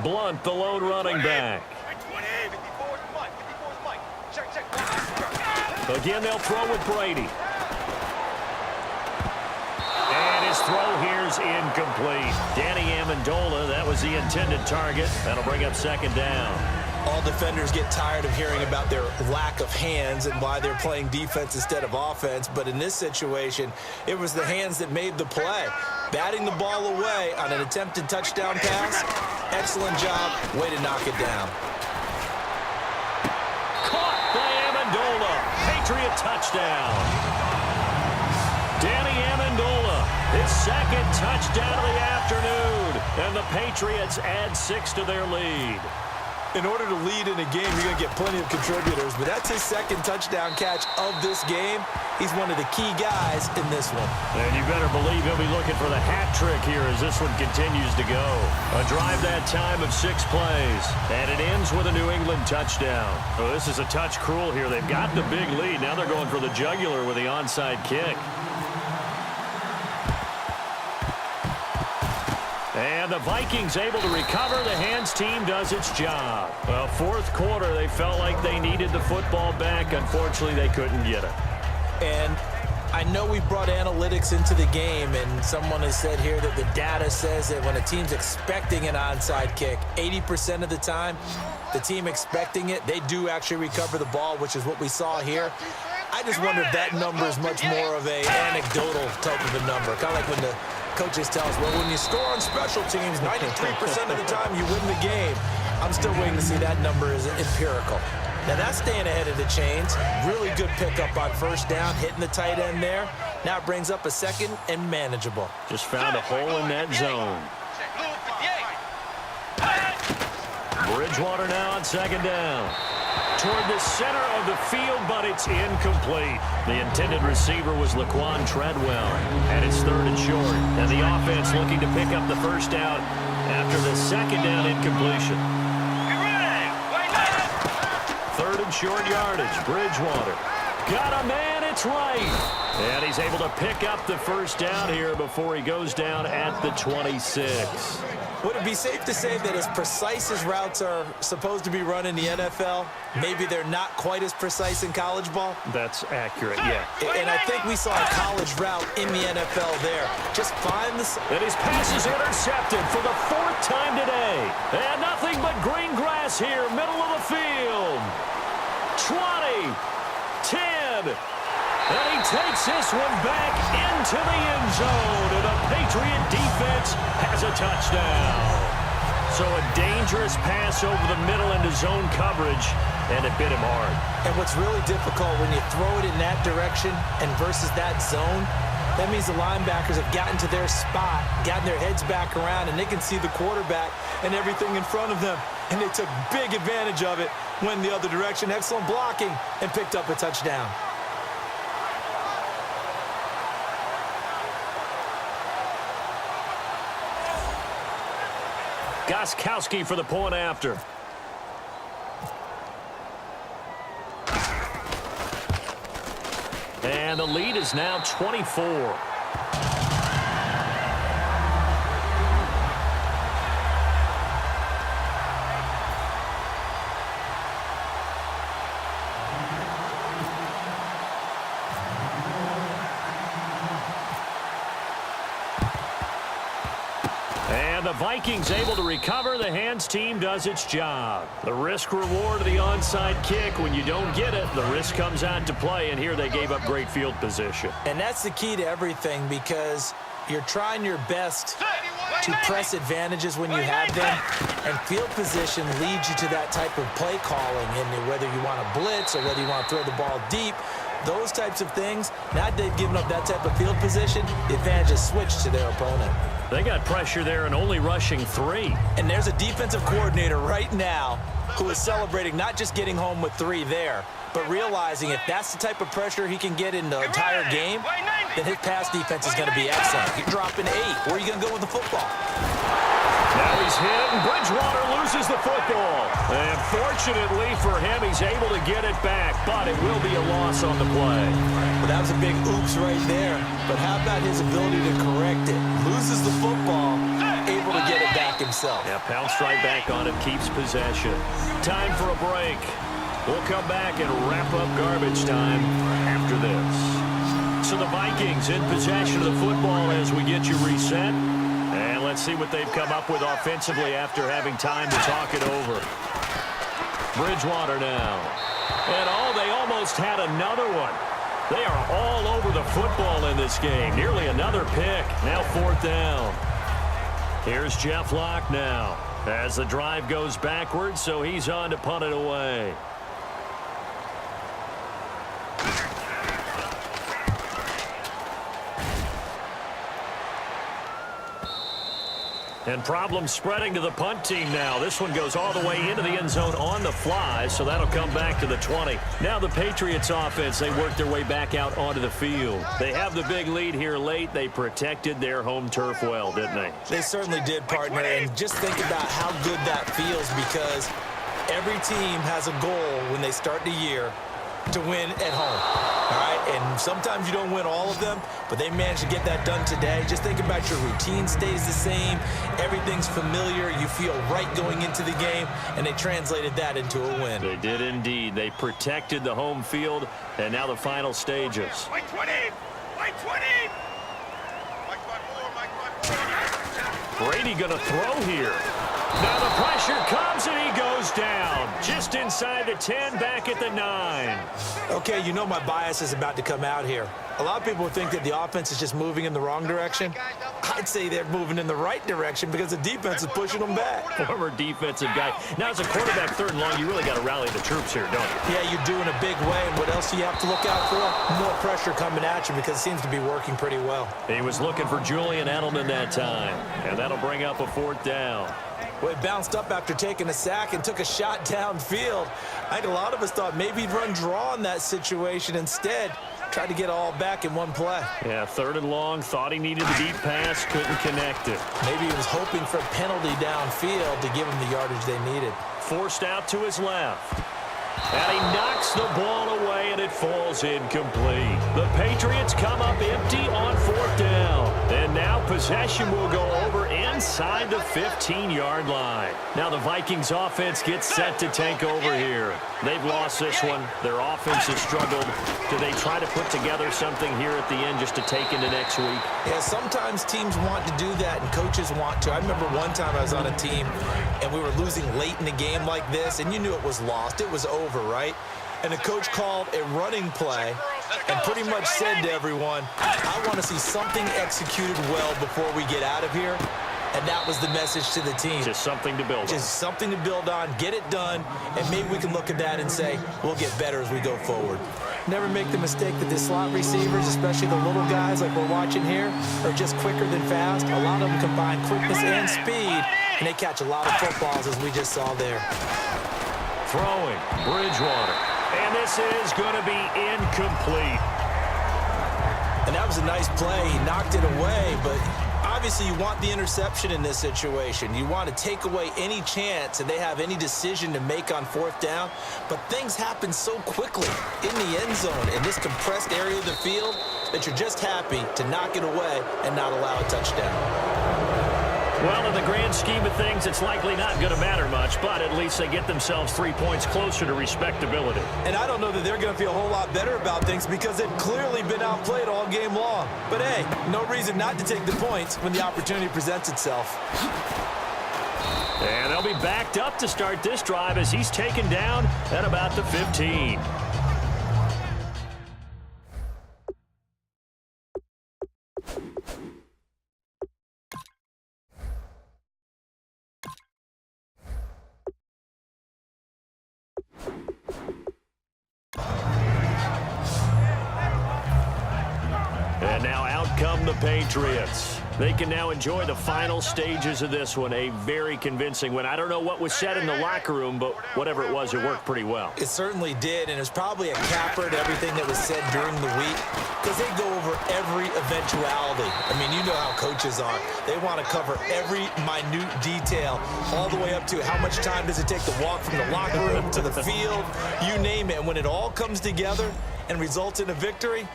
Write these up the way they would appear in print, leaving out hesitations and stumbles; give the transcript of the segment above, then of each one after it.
Blunt, the lone running back. Again, they'll throw with Brady. And his throw here's incomplete. Danny Amendola, that was the intended target. That'll bring up second down. All defenders get tired of hearing about their lack of hands and why they're playing defense instead of offense. But in this situation, it was the hands that made the play. Batting the ball away on an attempted touchdown pass. Excellent job. Way to knock it down. Caught by Amendola. Patriot touchdown. Danny Amendola, his second touchdown of the afternoon. And the Patriots add 6 to their lead. In order to lead in a game, you're going to get plenty of contributors, but that's his second touchdown catch of this game. He's one of the key guys in this one. And you better believe he'll be looking for the hat trick here as this one continues to go. A drive that time of 6 plays, and it ends with a New England touchdown. Oh, this is a touch cruel here. They've got the big lead. Now they're going for the jugular with the onside kick. And the Vikings able to recover. The hands team does its job. Well, fourth quarter, they felt like they needed the football back. Unfortunately, they couldn't get it. And I know we brought analytics into the game, and someone has said here that the data says that when a team's expecting an onside kick, 80% of the time, the team expecting it, they do actually recover the ball, which is what we saw here. I just wonder if that number is much more of an anecdotal type of a number, kind of like when the coaches tell us, well, when you score on special teams, 93% of the time you win the game. I'm still waiting to see that number is empirical. Now, that's staying ahead of the chains. Really good pickup on first down, hitting the tight end there. Now it brings up a second and manageable. Just found a hole in that zone. Bridgewater now on second down. Toward the center of the field, but it's incomplete. The intended receiver was Laquan Treadwell, and it's third and short. And the offense looking to pick up the first down after the second down incompletion. Third and short yardage. Bridgewater got a man. It's right. And he's able to pick up the first down here before he goes down at the 26. Would it be safe to say that as precise as routes are supposed to be run in the NFL, maybe they're not quite as precise in college ball? That's accurate, yeah. And I think we saw a college route in the NFL there. Just find the... And his pass is intercepted for the 4th time today. And nothing but green grass here, middle of the field. 20, 10... And he takes this one back into the end zone. And the Patriot defense has a touchdown. So a dangerous pass over the middle into zone coverage, and it bit him hard. And what's really difficult when you throw it in that direction and versus that zone, that means the linebackers have gotten to their spot, gotten their heads back around, and they can see the quarterback and everything in front of them. And they took big advantage of it, went the other direction, excellent blocking, and picked up a touchdown. Gostkowski for the point after. And the lead is now 24. The Vikings able to recover. The hands team does its job. The risk reward of the onside kick. When you don't get it, the risk comes out to play, and here they gave up great field position. And that's the key to everything, because you're trying your best to press advantages when you have them, and field position leads you to that type of play calling, and whether you want to blitz or whether you want to throw the ball deep, those types of things. Now they've given up that type of field position, the advantage is switched to their opponent. They got pressure there and only rushing 3. And there's a defensive coordinator right now who is celebrating not just getting home with 3 there, but realizing if that's the type of pressure he can get in the entire game, then his pass defense is going to be excellent. You're dropping 8. Where are you going to go with the football? Now he's hit, and Bridgewater loses the football. And fortunately for him, he's able to get it back, but it will be a loss on the play. Well, that was a big oops right there. But how about his ability to correct it? Loses the football, able to get it back quarterback himself. Yeah, pounced right back on it, keeps possession. Time for a break. We'll come back and wrap up garbage time after this. So the Vikings in possession of the football as we get you reset. And let's see what they've come up with offensively after having time to talk it over. Bridgewater now. And they almost had another one. They are all over the football in this game. Nearly another pick. Now 4th down. Here's Jeff Locke now as the drive goes backwards, so he's on to punt it away. And problems spreading to the punt team now. This one goes all the way into the end zone on the fly, so that'll come back to the 20. Now the Patriots offense, they work their way back out onto the field. They have the big lead here late. They protected their home turf well, didn't they? They certainly did, partner. And just think about how good that feels, because every team has a goal when they start the year to win at home. All right, and sometimes you don't win all of them, but they managed to get that done today. Just think about your routine stays the same. Everything's familiar. You feel right going into the game, and they translated that into a win. They did indeed. They protected the home field, and now the final stages. White 20! White 20! Brady going to throw here. Now the pressure comes, and he goes down. Just inside the 10, back at the 9. Okay, you know my bias is about to come out here. A lot of people think that the offense is just moving in the wrong direction. I'd say they're moving in the right direction because the defense is pushing them back. Former defensive guy. Now, as a quarterback 3rd and long, you really got to rally the troops here, don't you? Yeah, you're doing a big way, and what else do you have to look out for? More pressure coming at you because it seems to be working pretty well. He was looking for Julian Edelman that time, and that'll bring up a 4th down. Well, he bounced up after taking a sack and took a shot downfield. I think a lot of us thought maybe he'd run draw in that situation. Instead, tried to get all back in one play. Yeah, 3rd and long, thought he needed the deep pass, couldn't connect it. Maybe he was hoping for a penalty downfield to give him the yardage they needed. Forced out to his left. And he knocks the ball away, and it falls incomplete. The Patriots come up empty on 4th down. And now possession will go over inside the 15-yard line. Now the Vikings offense gets set to take over here. They've lost this one. Their offense has struggled. Do they try to put together something here at the end just to take into next week? Yeah, sometimes teams want to do that and coaches want to. I remember one time I was on a team and we were losing late in the game like this, and you knew it was lost. It was over, right? And the coach called a running play and pretty much said to everyone, I want to see something executed well before we get out of here. And that was the message to the team. Just something to build on. Just something to build on, get it done, and maybe we can look at that and say, we'll get better as we go forward. Never make the mistake that the slot receivers, especially the little guys like we're watching here, are just quicker than fast. A lot of them combine quickness and speed, and they catch a lot of footballs, as we just saw there. Throwing, Bridgewater. And this is going to be incomplete. And that was a nice play. He knocked it away, but obviously you want the interception in this situation. You want to take away any chance that they have any decision to make on 4th down. But things happen so quickly in the end zone in this compressed area of the field that you're just happy to knock it away and not allow a touchdown. Well, in the grand scheme of things, it's likely not going to matter much, but at least they get themselves 3 points closer to respectability. And I don't know that they're going to feel a whole lot better about things because they've clearly been outplayed all game long. But hey, no reason not to take the points when the opportunity presents itself. And they'll be backed up to start this drive as he's taken down at about the 15. And now out come the Patriots. They can now enjoy the final stages of this one. A very convincing win. I don't know what was said in the locker room, but whatever it was, it worked pretty well. It certainly did, and it's probably a capper to everything that was said during the week because they go over every eventuality. I mean, you know how coaches are. They want to cover every minute detail all the way up to how much time does it take to walk from the locker room to the field, you name it. And when it all comes together and results in a victory,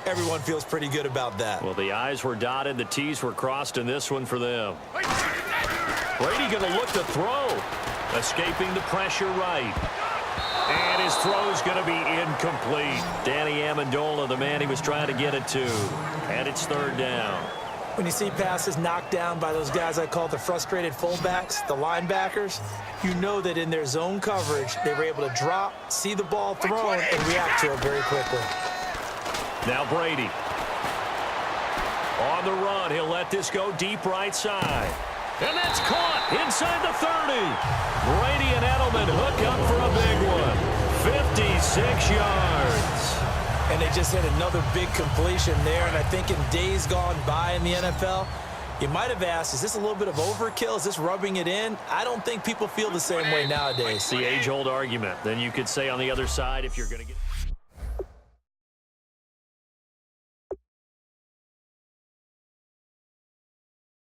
everyone feels pretty good about that. Well, the I's were dotted, the T's were crossed in this one for them. Brady going to look to throw. Escaping the pressure right. And his throw's going to be incomplete. Danny Amendola, the man he was trying to get it to. And it's third down. When you see passes knocked down by those guys I call the frustrated fullbacks, the linebackers, you know that in their zone coverage, they were able to drop, see the ball thrown, and react to it very quickly. Now Brady. On the run, he'll let this go deep right side. And that's caught inside the 30. Brady and Edelman hook up for a big one. 56 yards. And they just had another big completion there. And I think in days gone by in the NFL, you might have asked, is this a little bit of overkill? Is this rubbing it in? I don't think people feel the same way nowadays. The age-old argument. Then you could say on the other side, if you're going to get...